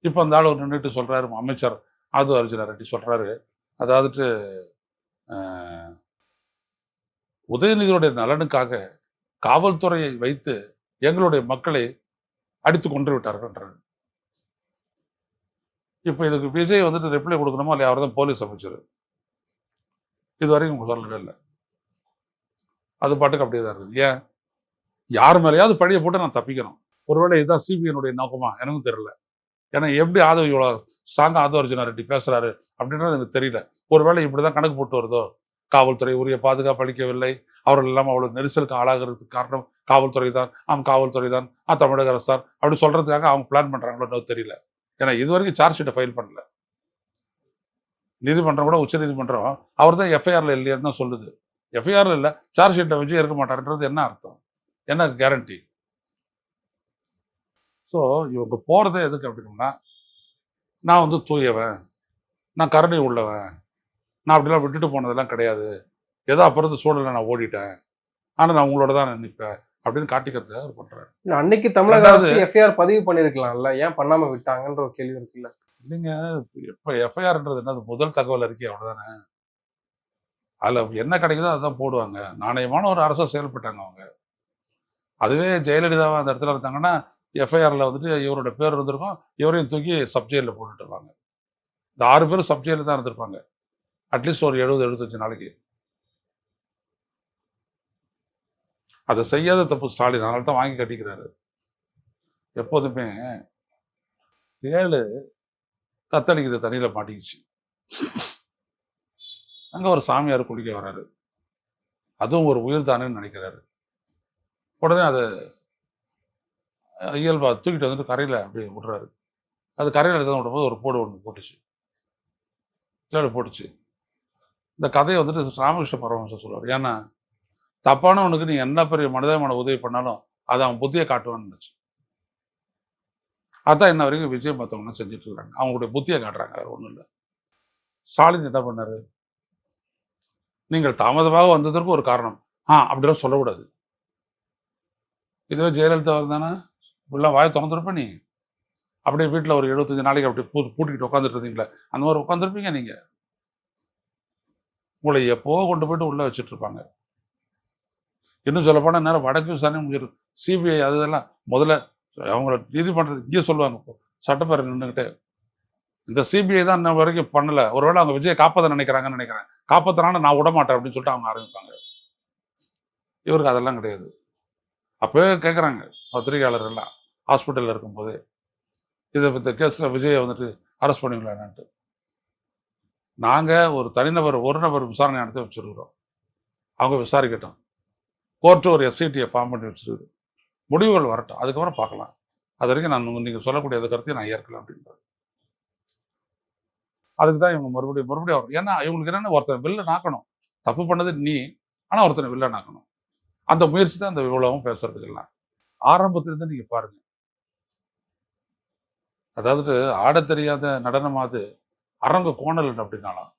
இப்போ அந்த ஆள் நின்றுட்டு சொல்கிறாரு, அமைச்சர் ஆதவ அர்ஜுனா ரெட்டி சொல்கிறாரு, அதாவது உதயநிதியுடைய நலனுக்காக காவல்துறையை வைத்து எங்களுடைய மக்களை அடித்து கொன்று விட்டார்கள்ன்றாரு. இப்போ இதுக்கு விஜய் வந்துட்டு ரிப்ளை கொடுக்கணுமா இல்லையா? அவர் தான் போலீஸ் அமைச்சர். இது வரைக்கும் சொல்லவே இல்லை. அது பாட்டுக்கு அப்படியே தான் இருக்குது. ஏன்? யார் மேலேயாவது பழிய போட்டு நான் தப்பிக்கணும். ஒருவேளை இதுதான் சிபிஐனுடைய நோக்கமா? எனக்கும் தெரியல. ஏன்னா எப்படி ஆதவ் இவ்வளோ ஸ்ட்ராங்காக ஆதவ அர்ஜுனா ரெட்டி பேசுறாரு அப்படின்றது எனக்கு தெரியல. ஒருவேளை இப்படிதான் கணக்கு போட்டு வருதோ, காவல்துறை உரிய பாதுகாப்பு அளிக்கவில்லை, அவர்கள் எல்லாம் அவ்வளவு நெரிசலுக்கு ஆளாகிறதுக்கு காரணம் காவல்துறை தான், காவல்துறை தான், தமிழக அரசு தான் அப்படி சொல்றதுக்காக அவங்க பிளான் பண்றாங்களோ தெரியல. ஏன்னா இது வரைக்கும் சார்ஜ் ஷீட்டை ஃபைல் பண்ணல. நீதிமன்றம் கூட உச்ச நீதிமன்றம் அவர் தான் எஃப்ஐஆர்ல இல்லையான்னு தான் சொல்லுது. எஃப்ஐஆர்ல இல்லை, சார்ஜ் ஷீட்டை வச்சு இருக்க மாட்டாருன்றது என்ன அர்த்தம்? என்ன கேரண்டி? ஸோ இவங்க போறதே எதுக்கு அப்படின்னா, நான் வந்து தூயவன், நான் கருணை உள்ளவன், நான் அப்படிலாம் விட்டுட்டு போனதெல்லாம் கிடையாது, ஏதோ அப்புறம் சூழலை நான் ஓடிட்டேன், ஆனால் நான் உங்களோட தான் நிற்பேன் அப்படின்னு காட்டிக்கிறத அவர் பண்றாரு. அன்னைக்கு தமிழக அரசு எஃப்ஐஆர் பதிவு பண்ணிருக்கலாம்ல, ஏன் பண்ணாம விட்டாங்கன்ற ஒரு கேள்வி இருக்குல்ல. இல்லைங்க, இப்போ எஃப்ஐஆர்ன்றது என்னது? முதல் தகவல் அறிக்கை அவ்வளோதானே. அதில் என்ன கிடைக்குதோ அதுதான் போடுவாங்க. நாணயமான ஒரு அரசை செயல்பட்டாங்க அவங்க. அதுவே ஜெயலலிதாவை அந்த இடத்துல இருந்தாங்கன்னா எஃப்ஐஆரில் வந்துட்டு இவரோட பேர் இருந்திருக்கும், இவரையும் தூக்கி சப்ஜெயிலில் போட்டுருவாங்க. இந்த 6 பேரும் சப்ஜெயிலில் தான் இருந்திருப்பாங்க, அட்லீஸ்ட் ஒரு 70-75 நாளைக்கு. அதை செய்யாத தப்பு ஸ்டாலின், அதனால தான் வாங்கி கட்டிக்கிறாரு. எப்போதுமே தேளு தத்தளிக்குது தண்ணியில் மாட்டிக்கிச்சு. அங்கே ஒரு சாமியார் குளிக்க வர்றாரு, அதுவும் ஒரு உயிர் தானேன்னு நினைக்கிறாரு. உடனே அதை இயல்பா தூக்கிட்டு வந்துட்டு கரையில் அப்படியே விடுறாரு. அது கரையில் எடுத்து விடும்போது ஒரு போடு ஒன்று போட்டுச்சு, தேடு போட்டுச்சு. இந்த கதையை வந்துட்டு ராமகிருஷ்ண பரமஹம்சர் சொல்லுவார். ஏன்னா தப்பானவனுக்கு நீ என்ன பெரிய மனிதமான உதவி பண்ணாலும் அதை அவன் புத்தியை காட்டுவான்னு நினச்சி. அதான் இன்ன வரைக்கும் விஜய் மற்றவங்க செஞ்சுட்டு இருக்காங்க, அவங்களுடைய புத்தியை காட்டுறாங்க, வேறு ஒன்றும் இல்லை. ஸ்டாலின் என்ன பண்ணாரு? நீங்கள் தாமதமாக வந்ததற்கு ஒரு காரணம், அப்படிலாம் சொல்லக்கூடாது. இதுவே ஜெயலலிதா இருந்தானே இப்படிலாம் வாயை திறந்துருப்ப நீ, அப்படியே வீட்டில் ஒரு 75 நாளைக்கு அப்படி பூட்டிக்கிட்டு உட்காந்துட்டு இருந்தீங்களே, அந்த மாதிரி உட்காந்துருப்பீங்க நீங்கள். உங்களை எப்போ கொண்டு போயிட்டு உள்ளே வச்சுட்டு இருப்பாங்க. இன்னும் சொல்லப்போனால் நேரம் வடக்கு விசாரணை முடிஞ்சிடும். சிபிஐ அது இதெல்லாம் முதல்ல அவங்கள நீதிமன்றம் இங்கே சொல்லுவாங்க, சட்டப்பேரவை நின்றுக்கிட்டு இந்த சிபிஐ தான் இன்ன வரைக்கும் பண்ணலை, ஒருவேளை அவங்க விஜயை காப்பாற்ற நினைக்கிறாங்கன்னு நினைக்கிறேன், காப்பாற்றினாலும் நான் விட மாட்டேன் அப்படின்னு சொல்லிட்டு அவங்க ஆரம்பிப்பாங்க. இவருக்கு அதெல்லாம் கிடையாது. அப்போவே கேட்குறாங்க பத்திரிகையாளர் எல்லாம் ஹாஸ்பிட்டலில் இருக்கும்போது, இதை இந்த கேஸில் விஜயை வந்துட்டு அரெஸ்ட் பண்ணுவீங்களா என்னன்ட்டு. நாங்கள் ஒரு தனிநபர் ஒரு நபர் விசாரணை நடத்தி வச்சுருக்கிறோம், அவங்க விசாரிக்கட்டும், கோர்ட்டு ஒரு எஸ்ஐடியை ஃபார்ம் பண்ணி வச்சுருக்குது, முடிவுகள் வரட்டும், அதுக்கப்புறம் பார்க்கலாம். அது வரைக்கும் நான் நீங்கள் சொல்லக்கூடிய அந்த கருத்தையும் நான் ஏற்கலாம் அப்படின்றது. அதுக்கு தான் இவங்க மறுபடியும் வரும். ஏன்னா இவங்களுக்கு என்னென்ன, ஒருத்தனை வில்லன் ஆக்கணும், தப்பு பண்ணது நீ, ஆனால் ஒருத்தனை வில்லன் ஆக்கணும். அந்த முயற்சி தான் இந்த இவ்வளவும் பேசுறதுக்கெல்லாம். ஆரம்பத்திலிருந்து நீங்கள் பாருங்க, அதாவது ஆட தெரியாத நடனமாவது அரங்க கோணல் அப்படின்னாலாம்,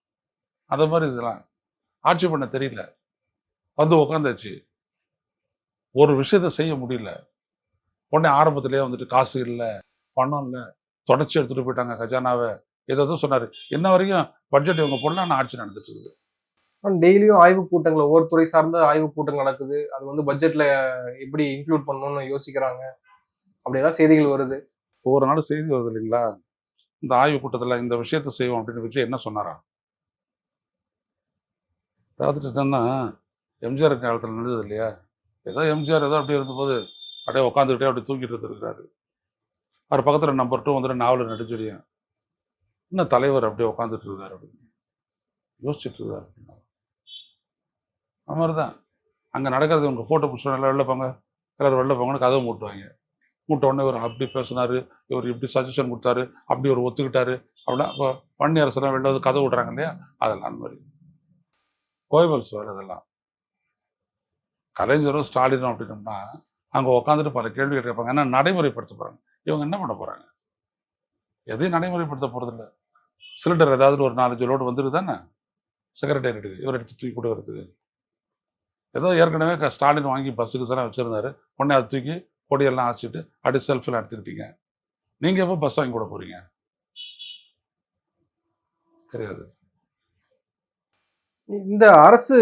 அந்த மாதிரி இதெல்லாம் ஆட்சி பண்ண தெரியல, வந்து உட்காந்தாச்சு, ஒரு விஷயத்த செய்ய முடியல. உடனே ஆரம்பத்திலேயே வந்துட்டு காசு இல்லை, பணம் இல்லை, தொடச்சி எடுத்துகிட்டு போயிட்டாங்க கஜானாவை, ஏதோ சொன்னார். இன்ன வரைக்கும் பட்ஜெட் இவங்க போடலாம் ஆட்சி நடந்துட்டு இருக்குது. டெய்லியும் ஆய்வு கூட்டங்கள், ஒவ்வொரு துறை சார்ந்த ஆய்வு கூட்டங்கள் நடக்குது. அது வந்து பட்ஜெட்ல எப்படி இன்க்ளூட் பண்ணணும்னு யோசிக்கிறாங்க, அப்படிதான் செய்திகள் வருது. ஒவ்வொரு நாளும் செய்தி வருது இல்லைங்களா? இந்த ஆய்வு கூட்டத்தில் இந்த விஷயத்த செய்வோம் அப்படின்னு விஜய் என்ன சொன்னாரா? பார்த்துட்டு என்னன்னா, எம்ஜிஆர் காலத்தில் நடந்தது இல்லையா, ஏதோ எம்ஜிஆர் ஏதோ அப்படி இருந்தபோது அப்படியே உட்காந்துக்கிட்டே அப்படி தூக்கிட்டு இருந்திருக்கிறாரு. அவர் பக்கத்தில் நம்பர் 2 வந்துட்டு நாவல் நடிச்சிடியும், இன்னும் தலைவர் அப்படியே உட்காந்துட்டு இருக்காரு அப்படின்னு யோசிச்சுட்டு இருக்காரு. அது மாதிரி தான் அங்கே நடக்கிறது. உங்கள் ஃபோட்டோ பிடிச்சோம், எல்லாம் வெளில போங்க, எல்லாரும் வெளில போங்கன்னு கதவை மூட்டுவாங்க. மூட்ட உடனே இவர் அப்படி பேசினார், இவர் இப்படி சஜஷன் கொடுத்தாரு, அப்படி ஒரு ஒத்துக்கிட்டாரு அப்படின்னா, இப்போ வன்னி அரசெல்லாம் வெளில வந்து கதவு விட்றாங்க இல்லையா, அதெல்லாம் அந்த மாதிரி கோயபல்ஸ் வேறு. இதெல்லாம் கலைஞரும் ஸ்டாலினும் அப்படின்னோம்னா அங்கே உட்காந்துட்டு பல கேள்வி கேட்பாங்க. ஏன்னா நடைமுறைப்படுத்த போகிறாங்க. இவங்க என்ன பண்ண போகிறாங்க? எதையும் நடைமுறைப்படுத்த போகிறதில்ல. சிலிண்டர் ஏதாவது ஒரு 4-5 லோடு வந்துருக்கு தானே செக்ரட்டேரியட்டுக்கு, இவர் எடுத்து தூக்கி கொடுக்கறதுக்கு. ஏதோ ஏற்கனவே ஸ்டாலின் வாங்கி பஸ்ஸுக்கு தானே வச்சுருந்தாரு, உடனே அதை தூக்கி கொடியெல்லாம் ஆச்சிட்டு அப்படி செல்ஃபில் எடுத்துக்கிட்டீங்க. நீங்கள் எப்போ பஸ் வாங்கி கூட போகிறீங்க? தெரியாது. இந்த அரசு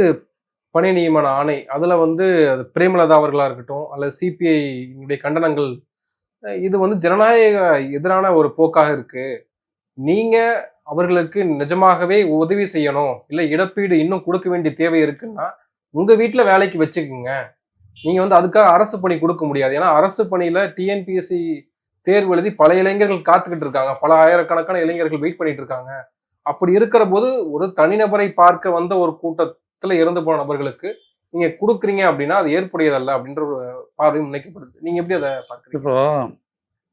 பணி நியமன ஆணை, அதில் வந்து அது பிரேமலதா அவர்களாக இருக்கட்டும் அல்லது சிபிஐ கண்டனங்கள், இது வந்து ஜனநாயக எதிரான ஒரு போக்காக இருக்கு, நீங்க அவர்களுக்கு நிஜமாகவே உதவி செய்யணும், இல்ல இழப்பீடு இன்னும் கொடுக்க வேண்டிய தேவை இருக்குன்னா, உங்க வீட்ல வேலைக்கு வச்சுக்கங்க. நீங்க வந்து அதுக்காக அரசு பணி கொடுக்க முடியாது. ஏன்னா அரசு பணியில டிஎன்பிஎஸ்சி தேர்வு எழுதி பல இளைஞர்கள் காத்துக்கிட்டு இருக்காங்க. பல ஆயிரக்கணக்கான இளைஞர்கள் வெயிட் பண்ணிட்டு இருக்காங்க. அப்படி இருக்கிற போது ஒரு தனிநபரை பார்க்க வந்த ஒரு கூட்டத்துல இறந்து போன நபர்களுக்கு நீங்க குடுக்குறீங்க அப்படின்னா அது ஏற்புடையதல்ல அப்படின்ற ஒரு பார்வை முன்வைக்கப்படுது. நீங்க எப்படி அதை பார்க்குறீங்க? இப்போ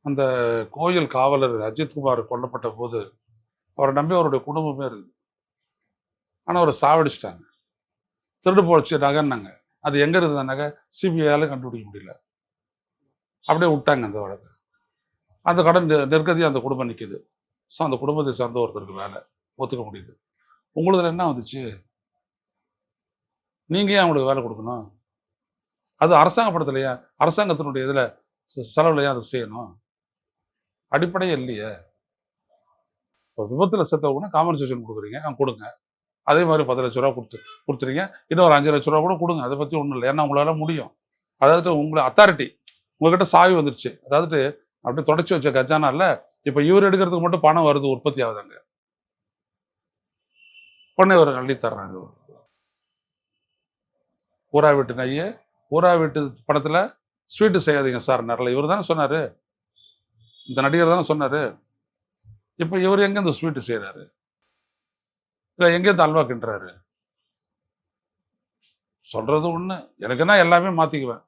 அந்த கோயில் காவலர் அஜித்குமார் கொல்லப்பட்ட போது அவரை நம்பி அவருடைய குடும்பமே இருக்குது. ஆனால் அவரை சாவடிச்சிட்டாங்க. திருடு போச்சு நகைன்னாங்க. அது எங்கே இருந்த நகை சிபிஐயால கண்டுபிடிக்க முடியல. அப்படியே விட்டாங்க அந்த வழக்கு. அந்த கடன் நெருக்கதியாக அந்த குடும்பம் நிற்கிது. ஸோ அந்த குடும்பத்தை சார்ந்த ஒருத்தருக்கு வேலை ஒத்துக்க முடியுது. உங்களுதுல என்ன வந்துச்சு? நீங்கள் ஏன் அவங்களுக்கு வேலை கொடுக்கணும்? அது அரசாங்க படத்துலையா? அரசாங்கத்தினுடைய இதில் செலவுலையா அதை செய்யணும்? அடிப்படையே இல்லையே. இப்போ விபத்தில் செத்தவங்கன்னா காம்பன்சேஷன் கொடுக்குறீங்க, கொடுங்க. அதே மாதிரி 10 லட்ச ரூபா கொடுத்துறீங்க, இன்னும் ஒரு 5 லட்ச ரூபா கூட கொடுங்க. அதை பற்றி ஒன்றும் இல்லை. ஏன்னா உங்களால் முடியும். அதாவது உங்களை அத்தாரிட்டி உங்ககிட்ட சாவி வந்துருச்சு. அதாவது அப்படியே தொடச்சி வச்ச கஜானா இல்லை, இப்போ இவர் எடுக்கிறதுக்கு மட்டும் பணம் வருது, உற்பத்தி ஆகுதாங்க. உடனே இவர் அள்ளி தர்றாங்க. ஊரா வீட்டு நைய ஊரா வீட்டு படத்தில் ஸ்வீட்டு செய்யாதீங்க சார் நிறைய இவர் தானே சொன்னார். இந்த நடிகர் தானே சொன்னார். இப்போ இவர் எங்கே இந்த ஸ்வீட்டு செய்கிறாரு? இல்லை எங்கே இந்த அல்வா கிண்டுறாரு? சொல்கிறது ஒன்று, எனக்குன்னா எல்லாமே மாற்றிக்குவேன்.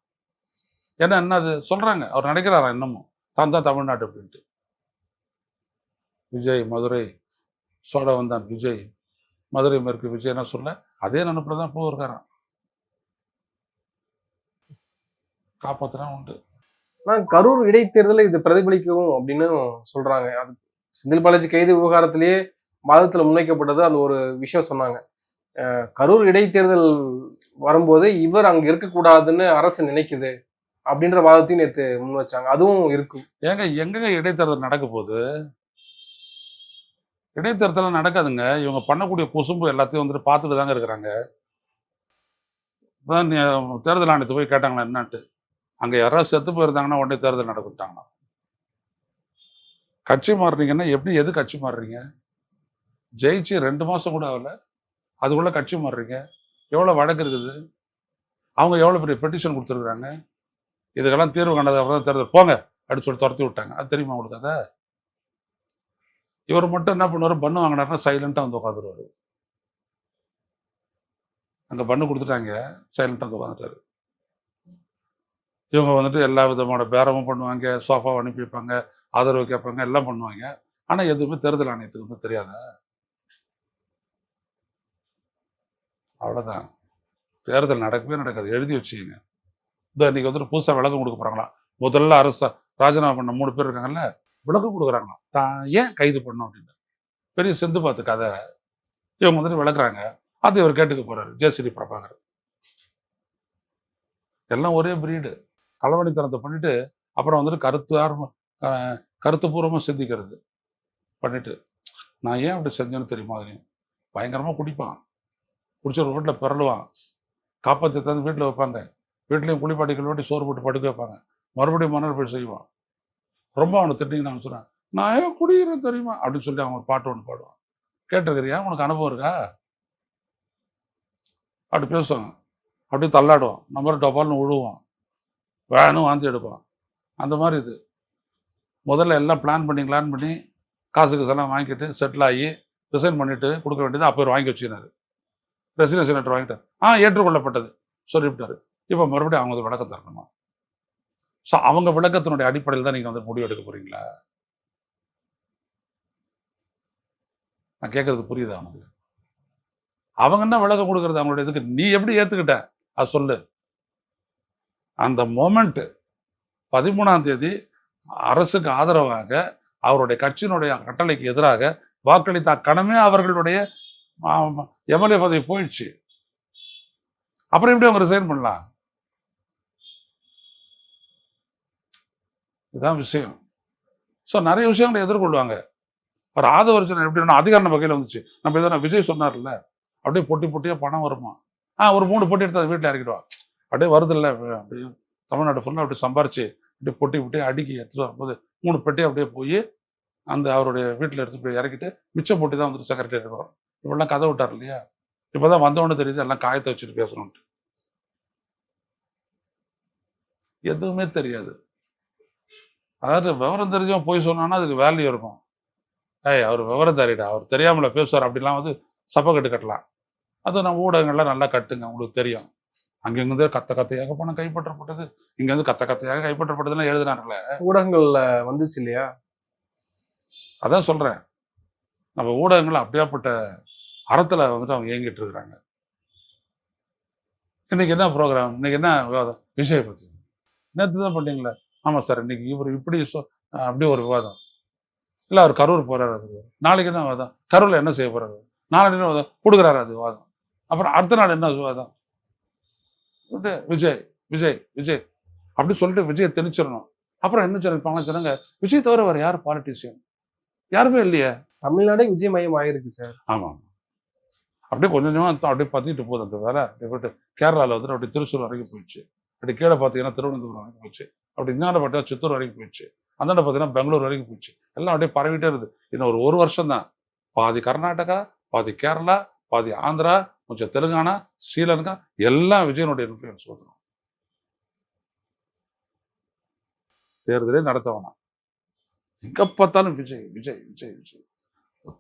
ஏன்னா என்ன அது சொல்கிறாங்க, அவர் நினைக்கிறாரா இன்னமும் தான் தான் தமிழ்நாடு அப்படின்ட்டு. விஜய் மதுரை சோழ வந்தான் விஜய், மதுரை மேற்கு விஜய் என்ன சொல்ல, அதே நினைப்பில் தான் போயிருக்காரான். காப்பாற்றினா உண்டு. ஆனா கரூர் இடைத்தேர்தலை இது பிரதிபலிக்கும் அப்படின்னு சொல்றாங்க. அது செந்தில் பாலாஜி கைது விவகாரத்திலேயே வாதத்துல முன்வைக்கப்பட்டது அந்த ஒரு விஷயம் சொன்னாங்க. கரூர் இடைத்தேர்தல் வரும்போது இவர் அங்க இருக்கக்கூடாதுன்னு அரசு நினைக்குது அப்படின்ற வாதத்தையும் நேற்று முன் வச்சாங்க. அதுவும் இருக்கும். ஏங்க எங்கங்க இடைத்தேர்தல் நடக்க போகுது? இடைத்தேர்தல் நடக்காதுங்க. இவங்க பண்ணக்கூடிய குசும்பு எல்லாத்தையும் வந்துட்டு பார்த்துட்டு தாங்க இருக்கிறாங்க. தேர்தல் ஆணையத்தை போய் கேட்டாங்களா என்னன்ட்டு, அங்கே யாராவது செத்து போயிருந்தாங்கன்னா உடனே தேர்தல் நடக்கிட்டாங்களா? கட்சி மாறுறீங்கன்னா எப்படி, எது கட்சி மாறுறீங்க? ஜெயிச்சு 2 மாதம் கூட ஆகல, அதுக்குள்ளே கட்சி மாறுறீங்க. எவ்வளோ வழக்கு இருக்குது? அவங்க எவ்வளோ பெரிய பெட்டிஷன் கொடுத்துருக்குறாங்க. இதுக்கெல்லாம் தீர்வு கண்டது அப்புறம் தான் தேர்தல் போங்க அப்படின்னு சொல்லி துரத்தி விட்டாங்க. அது தெரியுமா உங்களுக்கு? அதை இவர் மட்டும் என்ன பண்ணுவார், பண்ணு வாங்கினாருன்னா சைலண்ட்டாக வந்து உட்காந்துருவார். அங்கே பண்ணு கொடுத்துட்டாங்க, சைலண்ட்டாக வந்து உட்காந்துட்டாரு. இவங்க வந்துட்டு எல்லா விதமான பேரமும் பண்ணுவாங்க, சோஃபாவை அனுப்பி வைப்பாங்க, ஆதரவு கேட்பாங்க, எல்லாம் பண்ணுவாங்க. ஆனால் எதுவுமே தேர்தல் ஆணையத்துக்கு வந்து தெரியாதா? அவ்வளோதான். தேர்தல் நடக்கவே நடக்காது. எழுதி வச்சுக்கோங்க. இந்த இன்னைக்கு வந்துட்டு புதுசாக விளக்கம் கொடுக்க போகிறாங்களா? முதல்ல அரசு ராஜினாமா பண்ண 3 பேர் இருக்காங்கல்ல, விளக்கம் கொடுக்குறாங்களாம். தான் ஏன் கைது பண்ணோம் அப்படின்னு. பெரிய சிந்து பார்த்து கதை. இவங்க வந்துட்டு விளக்குறாங்க. அது இவர் கேட்டுக்க போறாரு. ஜேசிடி பிரபாகர் எல்லாம் ஒரே பிரீடு. களவணித்தனத்தை பண்ணிட்டு அப்புறம் வந்துட்டு கருத்துப்பூர்வமாக சிந்திக்கிறது பண்ணிட்டு, நான் ஏன் அப்படி செஞ்சேன்னு தெரியுமா? அதையும் பயங்கரமாக குடிப்பான். குடிச்ச ஒரு வீட்டில் பிறழுவான். காப்பாற்றி தந்து வீட்டில் வைப்பாங்க. வீட்லேயும் குளிப்பாட்டி கழுவாட்டி சோறு போட்டு படுக்க வைப்பாங்க. மறுபடியும் மணல் போய் செய்வான். ரொம்ப அவனை திட்டிங்க. நான் சொன்னேன், நான் ஏன் குடிக்கிறேன் தெரியுமா அப்படின்னு சொல்லி அவன் ஒரு பாட்டு ஒன்று பாடுவான். கேட்டிருக்கிறியா? உனக்கு அனுபவம் இருக்கா? அப்படி பேசுவான். அப்படியே தள்ளாடுவான். நம்பர் டப்பால்னு விழுவான். வேணும் வாந்தி எடுப்பான். அந்த மாதிரி இது முதல்ல எல்லாம் பிளான் பண்ணி காசுக்கு எல்லாம் வாங்கிட்டு செட்டில் ஆகி ரிசைன் பண்ணிட்டு கொடுக்க வேண்டியது அப்போ வாங்கி வச்சுக்கினாரு. ரெசிடென்ஷியல் லெட்டர் வாங்கிட்டார். ஏற்றுக்கொள்ளப்பட்டது சொல்லிவிட்டாரு. இப்போ மறுபடியும் அவங்க விளக்கம் தரணுமா? ஸோ அவங்க விளக்கத்தினுடைய அடிப்படையில் தான் நீங்கள் வந்து முடிவு எடுக்க போறீங்களா? நான் கேட்கறது புரியுதா அவனுக்கு? அவங்க என்ன விளக்கம் கொடுக்கறது அவங்களுடைய இதுக்கு? நீ எப்படி ஏற்றுக்கிட்ட அது சொல்லு. அந்த மொமெண்ட் 13ஆம் தேதி அரசுக்கு ஆதரவாக அவருடைய கட்சியினுடைய கட்டளைக்கு எதிராக வாக்களித்த கணமே அவர்களுடைய எம்எல்ஏ பதவி போயிடுச்சு. அப்புறம் எப்படி அவங்க ரிசைன் பண்ணலாம்? இதுதான் விஷயம். ஸோ நிறைய விஷயங்களை எதிர்கொள்வாங்க. ஒரு ஆதவர்ஜனை எப்படி அதிகார வகையில் வந்துச்சு. நம்ம எதனா விஜய் சொன்னார்ல, அப்படியே பொட்டியாக பணம் வருமா? ஒரு 3 பொட்டி எடுத்து அதை வீட்டில் இறக்கிடுவான். அப்படியே வருது இல்லை, அப்படியே தமிழ்நாடு ஃபுல்லாக அப்படி சம்பாரிச்சு அப்படியே பொட்டி அடுக்கி எடுத்துகிட்டு வரும்போது 3 பெட்டி அப்படியே போய் அந்த அவருடைய வீட்டில் எடுத்து போய் இறக்கிட்டு மிச்சம் போட்டு தான் வந்துட்டு செக்ரட்டேரியட் வரும். இப்பெல்லாம் கதை விட்டார் இல்லையா? இப்போதான் வந்தவொடனே தெரியுது எல்லாம் காயத்தை வச்சுட்டு பேசணும்ட்டு. எதுவுமே தெரியாது. அதாவது விவரம் தெரிஞ்சவன் போய் சொன்னான்னா அதுக்கு வேல்யூ இருக்கும். அவர் விவரம் தெரியிடா, அவர் தெரியாமல பேசுவார் அப்படிலாம் வந்து சப்பை கட்டு கட்டலாம். அது நம்ம ஊடகங்கள்லாம் நல்லா கட்டுங்க, உங்களுக்கு தெரியும். அங்கிருந்து கத்தையாக பணம் கைப்பற்றப்பட்டது, இங்கேருந்து கத்தையாக கைப்பற்றப்பட்டதுன்னு எழுதுனாங்களே. ஊடகங்கள்ல வந்துச்சு இல்லையா? அதான் சொல்றேன், நம்ம ஊடகங்கள் அப்படியாப்பட்ட அறத்துல வந்துட்டு அவங்க இயங்கிட்டு இருக்கிறாங்க. இன்னைக்கு என்ன ப்ரோக்ராம், இன்னைக்கு என்ன விவாதம் விஷயம் பத்தி நேற்று தான் பண்ணீங்களே. ஆமாம் சார், இன்னைக்கு இவர் இப்படி அப்படி ஒரு விவாதம். இல்லை அவர் கரூர் போறாரு, அது நாளைக்கு என்ன விவாதம், கரூரில் என்ன செய்ய போறாரு, நாளைக்கு என்ன விவாதம் கொடுக்குறாரு, அது விவாதம். அப்புறம் அடுத்த நாள் என்ன விவாதம், விஜய் விஜய் விஜய் அப்படி சொல்லிட்டு விஜயை திணிச்சிடணும். அப்புறம் என்ன சொல்லிருப்பாங்க சொன்னாங்க, விஜய் தவிர வேறு யார் பாலிட்டிஷியன், யாருமே இல்லையே. தமிழ்நாடே விஜய் மயம் ஆயிருக்கு சார். ஆமாம், அப்படியே கொஞ்சம் கொஞ்சமாக அப்படியே பார்த்துட்டு போகுது அந்த வேலை. போய்ட்டு கேரளாவில் வந்துட்டு அப்படி திருச்சூர் வரைக்கும் போயிடுச்சு. அப்படி கீழே பார்த்தீங்கன்னா திருவனந்தபுரம் வரைக்கும் போயிடுச்சு. அப்படி இந்தாண்ட பார்த்தீங்கன்னா சித்தூர் வரைக்கும் போயிடுச்சு. அந்தாண்ட பார்த்தீங்கன்னா பெங்களூர் வரைக்கும் போயிடுச்சு. எல்லாம் அப்படியே பரவிட்டே இருக்குது. இன்னும் ஒரு வருஷம் தான். பாதி கர்நாடகா, பாதி கேரளா, பாதி ஆந்திரா, கொஞ்சம் தெலுங்கானா, ஸ்ரீலங்கா எல்லாம் விஜயனுடைய இன்ஃப்ளூயன்ஸ் வந்துடும். தேர்தலே நடத்த வேணாம், எங்கே பார்த்தாலும் விஜய் விஜய் விஜய் விஜய்.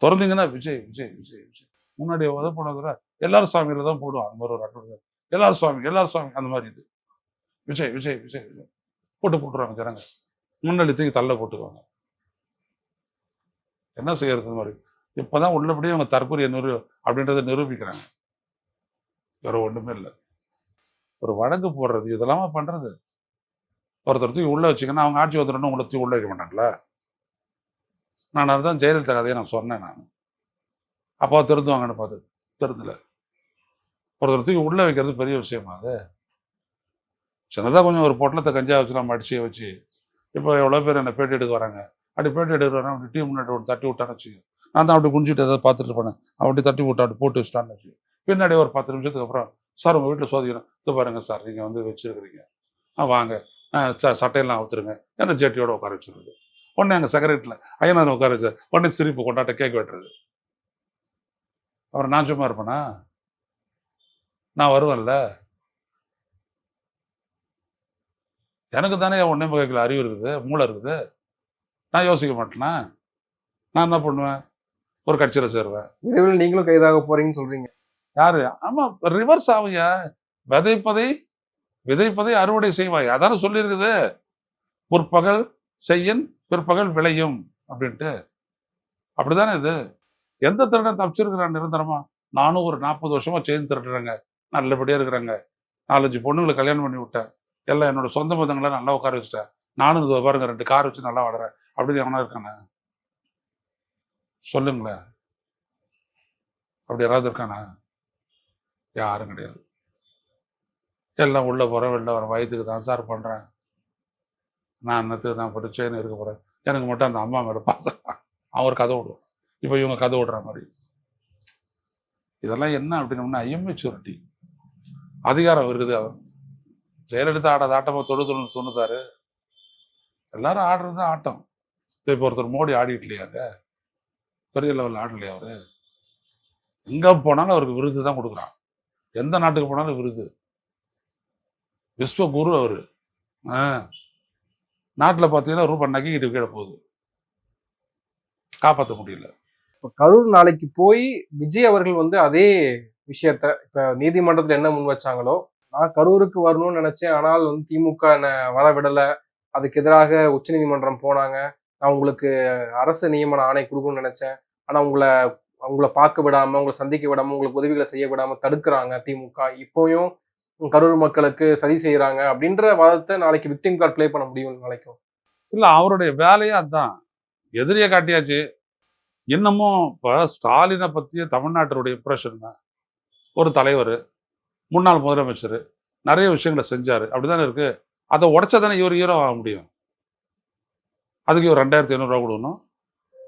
திறந்தீங்கன்னா விஜய் விஜய் விஜய் விஜய். முன்னாடி உதவ போனதுல எல்லாரும் சாமியில தான் போடுவாங்க. அந்த மாதிரி ஒரு அட்வர்டைஸ், எல்லாரும் சுவாமி அந்த மாதிரி. இது விஜய் விஜய் விஜய் விஜய் போட்டுருவாங்க ஜனங்க. முன்னாடி தூக்கி தள்ள போட்டுக்குவாங்க. என்ன செய்யறது மாதிரி. இப்போதான் உள்ளபடியே அவங்க தற்கொலை அப்படின்றத நிரூபிக்கிறாங்க. வேற ஒண்ணுமே இல்லை. ஒரு வழக்கு போடுறது இதெல்லாமா பண்றது. ஒருத்தர் தூக்கி உள்ள வச்சுக்கன்னா அவங்க ஆட்சி வந்துடணும், உங்களை தூக்கி உள்ள வைக்க மாட்டாங்களா? நான் அதுதான் ஜெயலலிதா கதையை நான் சொன்னேன். நான் அப்போ திருந்துவாங்கன்னு பார்த்து திருந்தல. ஒருத்தர் தூக்கி உள்ள வைக்கிறது பெரிய விஷயமா? அது சின்னதாக கொஞ்சம் ஒரு பொட்டலத்தை கஞ்சா வச்சு நம்ம அடிச்சு வச்சு இப்போ எவ்வளோ பேர் என்னை பேட்டி எடுக்க வராங்க. அப்படி பேட்டி எடுக்க வரேன், அப்படி டீ முன்னாடி ஒரு தட்டி விட்டான்னு வச்சு நான் தான் அப்படி குஞ்சிட்டு ஏதாவது பார்த்துட்டு போனேன். அப்படி தட்டி விட்டு அப்படி போட்டு வச்சுட்டான்னு வச்சு பின்னாடி ஒரு 10 நிமிஷத்துக்கு அப்புறம், சார் உங்கள் வீட்டில் சோதிக்கணும், இது பாருங்க சார் நீங்கள் வந்து வச்சுருக்கிறீங்க, வாங்க சார் சட்டையெல்லாம் அவுத்துருங்க, என்ன ஜேட்டியோட உட்கார வச்சுருது. உடனே அங்கே செக்ரட்டரியில் ஐயனார் உட்கார வச்சு உடனே சிரிப்பு கொண்டாட்ட கேட்க வெட்டுறது. அப்புறம் நான் சும்மா இருப்பேனா? நான் வருவேன்ல. எனக்கு தானே ஒன்றே கேட்கல அறிவு இருக்குது, மூளை இருக்குது. நான் யோசிக்க மாட்டேனா? நான் என்ன பண்ணுவேன்? ஒரு கட்சியில் சேருவேன். விரைவில் நீங்களும் கைதாக போறீங்கன்னு சொல்றீங்க. யாரு? ஆமா, ரிவர்ஸ் ஆகுயா. விதைப்பதை அறுவடை செய்வாய், அதான சொல்லியிருக்குது. முற்பகல் செய்யன் பிற்பகல் விளையும் அப்படின்ட்டு. அப்படிதானே இது. எந்த திருடன் தப்பிச்சிருக்கிறான் நிரந்தரமா? நானும் ஒரு 40 வருஷமா செயின் திருடுறேங்க, நல்லபடியா இருக்கிறாங்க. 4-5 பொண்ணுங்களை கல்யாணம் பண்ணி விட்டேன், எல்லாம் என்னோட சொந்த பந்தங்களை நல்லா உட்கார வச்சுட்டேன், நானும் இது பாருங்க 2 கார் வச்சு நல்லா வாடுறேன் அப்படின்னு எவனா இருக்கானே சொல்லுங்களேன்? அப்படி யாராவது இருக்கானா? யாரும் கிடையாது. எல்லாம் உள்ள போகிறேன் வெளில வரேன், வயதுக்கு தான் சார் பண்ணுறேன், நான் என்னத்துக்கு நான் போட்டு செயின் இருக்க போகிறேன், எனக்கு மட்டும் அந்த அம்மா மேலே பார்த்தா அவர் கதை விடுவோம். இப்போ இவங்க கதை விடுற மாதிரி. இதெல்லாம் என்ன அப்படின்னோம்னா ஐஎம்மெச்சூரிட்டி. அதிகாரம் இருக்குது. அவர் ஜெயலலிதா ஆடாத ஆட்டமாக 90-96 எல்லாரும் ஆடுறது தான் ஆட்டம். இப்போ ஒருத்தர் மோடி ஆடிட்டு இல்லையாங்க, பெரிய லெவலில் ஆடலையா அவர்? எங்கே போனாலும் அவருக்கு விருது தான் கொடுக்குறான். எந்த நாட்டுக்கு போனாலும் விருது. விஸ்வகுரு அவர். நாட்டில் பார்த்தீங்கன்னா ரூபாய் நக்கிக்கிட்டு கீழே போகுது, காப்பாற்ற முடியல. இப்போ கரூர் நாளைக்கு போய் விஜய் அவர்கள் வந்து அதே விஷயத்த இப்போ நீதிமன்றத்தில் என்ன முன் வச்சாங்களோ, நான் கரூருக்கு வரணும்னு நினைச்சேன், ஆனால் வந்து திமுக என்னை வர விடலை, அதுக்கு எதிராக உச்சநீதிமன்றம் போனாங்க, நான் உங்களுக்கு அரசு நியமன ஆணை கொடுக்கணும்னு நினைச்சேன், ஆனால் உங்களை பார்க்க விடாம, உங்களை சந்திக்க விடாம, உங்களுக்கு உதவிகளை செய்ய விடாம தடுக்கிறாங்க திமுக, இப்போயும் கரூர் மக்களுக்கு சதி செய்யறாங்க அப்படின்ற வாதத்தை நாளைக்கு விக்டிம் கார்டு பிளே பண்ண முடியும் நாளைக்கும். இல்லை, அவருடைய வேலையே அதுதான். எதிரியை காட்டியாச்சு. இன்னமும் இப்போ ஸ்டாலினை பற்றிய தமிழ்நாட்டினுடைய இம்ப்ரெஷன் தான். ஒரு தலைவர், முன்னாள் முதலமைச்சர், நிறைய விஷயங்களை செஞ்சார், அப்படிதானே இருக்கு. அதை உடச்சா தானே இவர் ஹீரோ ஆக முடியும். அதுக்கு இவர் 2500 ரூபா கொடுக்கணும்,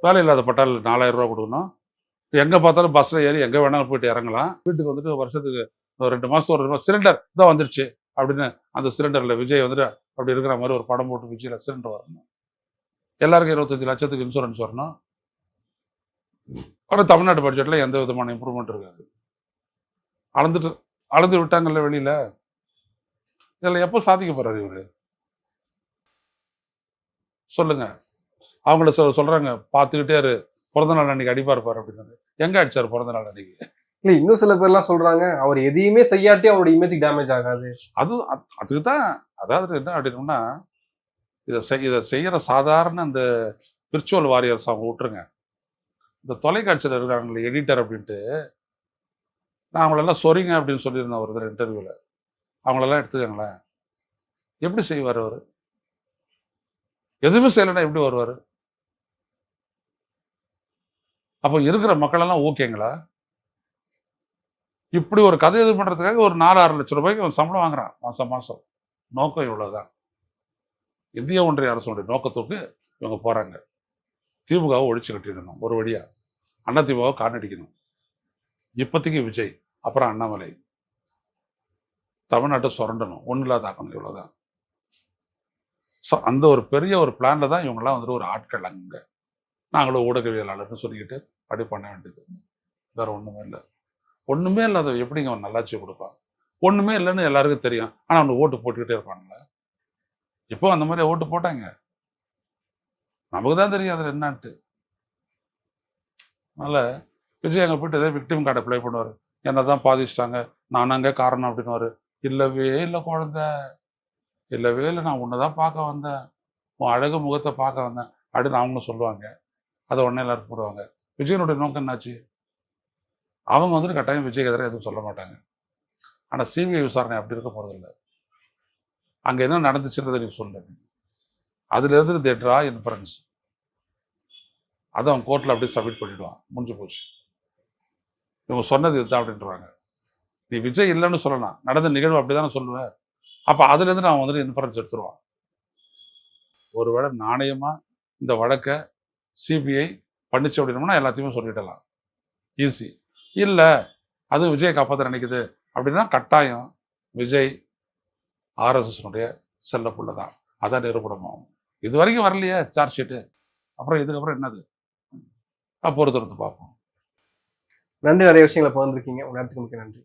வேலை இல்லாத பட்டால் 4000 ரூபா கொடுக்கணும், எங்கே பார்த்தாலும் பஸ்ஸில் ஏறி எங்கே வேணாலும் போயிட்டு இறங்கலாம், வீட்டுக்கு வந்துட்டு வருஷத்துக்கு 2 மாதம் ஒரு சிலிண்டர் தான் வந்துடுச்சு அப்படின்னு அந்த சிலிண்டரில் விஜய் வந்துட்டு அப்படி இருக்கிற மாதிரி ஒரு படம் போட்டு விஜயில் சிலிண்டர் வரணும். எல்லாருக்கும் 25 லட்சத்துக்கு இன்சூரன்ஸ் வரணும். ஆனால் தமிழ்நாடு பட்ஜெட்டில் எந்த விதமான இம்ப்ரூவ்மெண்ட் இருக்காது. அளந்து விட்டாங்கல்ல வெளியில. இதில் எப்போ சாதிக்க போறாரு இவரு சொல்லுங்க. அவங்கள சொல்றாங்க பார்த்துக்கிட்டே இரு, பிறந்த நாள் அன்னைக்கு அடிப்பார் பாரு அப்படின்னு. எங்க அடிச்சாரு பிறந்த நாள் அன்னைக்கு? இல்ல இன்னும் சில பேர்லாம் சொல்றாங்க அவர் எதையுமே செய்யாட்டி அவரோட இமேஜ் டேமேஜ் ஆகாது. அதுக்கு தான். அதாவது என்ன அப்படின்னா, இதை செய்யற சாதாரண இந்த விர்ச்சுவல் வாரியர்ஸ் அவங்க விட்டுருங்க. இந்த தொலைக்காட்சியில் இருக்காங்களே எடிட்டர் அப்படின்ட்டு, நான் அவங்களெல்லாம் சொரிங்க அப்படின்னு சொல்லியிருந்தேன் ஒரு இன்டர்வியூவில். அவங்களெல்லாம் எடுத்துக்கங்களேன். எப்படி செய்வார் அவர்? எதுவுமே செய்யலைன்னா எப்படி வருவார்? அப்போ இருக்கிற மக்களெல்லாம் ஓகேங்களா? இப்படி ஒரு கதை இது பண்ணுறதுக்காக ஒரு 4-6 லட்சம் ரூபாய்க்கு அவன் சம்பளம் வாங்குறான் மாதம் மாதம். நோக்கம் இவ்வளோதான். இந்திய ஒன்றிய அரசுடைய நோக்கத்துக்கு இவங்க போகிறாங்க. திமுகவை ஒழிச்சு கட்டிடணும் ஒரு வழியாக. அண்ணா திமுகவை காணடிக்கணும். இப்போதைக்கு விஜய், அப்புறம் அண்ணாமலை. தமிழ்நாட்டை சுரண்டணும், ஒன்றும் இல்லாதாக்கணும், இவ்வளோதான். ஸோ அந்த ஒரு பெரிய ஒரு பிளானில் தான் இவங்கெல்லாம் வந்துட்டு ஒரு ஆட்கள் அங்கே. நாங்களும் ஊடகவியலாளர்னு சொல்லிக்கிட்டு அப்படி பண்ண வேண்டியது. வேறு ஒன்றுமே இல்லை. ஒன்றுமே இல்லாத எப்படிங்க அவன் நல்லாட்சி கொடுப்பான்? ஒன்றுமே இல்லைன்னு எல்லாருக்கும் தெரியும். ஆனால் அவனுக்கு ஓட்டு போட்டுக்கிட்டே இருப்பானுங்களே. இப்போ அந்த மாதிரி ஓட்டு போட்டாங்க. நமக்கு தான் தெரியும் அதில் என்னான்ட்டு. அதனால் விஜய் அங்கே போயிட்டு எதாவது விக்டிம் கார்டை ப்ளே பண்ணுவார். என்ன தான் பாதிச்சிட்டாங்க, நான் அங்கே காரணம் அப்படின்னுவார். இல்லவே இல்லை குழந்தை, இல்லவே இல்லை, நான் உன்னை தான் பார்க்க வந்தேன், உன் அழகு முகத்தை பார்க்க வந்தேன் அப்படின்னு அவங்களும் சொல்லுவாங்க. அதை உடனே எல்லாரும் போடுவாங்க. விஜயனுடைய நோக்கம் என்னாச்சு? அவங்க வந்துட்டு கட்டாயம் விஜய் எதிராக எதுவும் சொல்ல மாட்டாங்க. ஆனால் சிபிஐ விசாரணை அப்படி இருக்க போகிறதில்ல. அங்கே என்ன நடந்துச்சுன்றதை நீ சொல்லு. அதுலேருந்து தே ட்ரா இன்ஃபரன்ஸ். அதை அவன் கோர்ட்டில் அப்படியே சப்மிட் பண்ணிவிடுவான். முடிஞ்சு போச்சு. இவங்க சொன்னது இதுதான் அப்படின்றாங்க. நீ விஜய் இல்லைன்னு சொல்லலாம், நடந்த நிகழ்வு அப்படி தானே சொல்லுவேன். அப்போ அதுலேருந்து நான் வந்துட்டு இன்ஃபரன்ஸ் எடுத்துருவான். ஒருவேளை நாணயமாக இந்த வழக்கை சிபிஐ பண்ணிச்சு அப்படின்னோம்னா எல்லாத்தையுமே சொல்லிடலாம், ஈஸி. இல்லை அது விஜயை காப்பாற்ற நினைக்குது அப்படின்னா கட்டாயம் விஜய் ஆர்எஸ்எஸ்னுடைய செல்ல புள்ள தான். அதான் நிரூபணமாகும். இது வரைக்கும் வரலையே சார்ஜ் ஷீட்டு, அப்புறம் இதுக்கப்புறம் என்னது? பொறுத்திருந்து பார்ப்போம். நன்றி, நிறைய விஷயங்களை பகிர்ந்துருக்கீங்க. உங்க நேரத்துக்கு மிக்க நன்றி.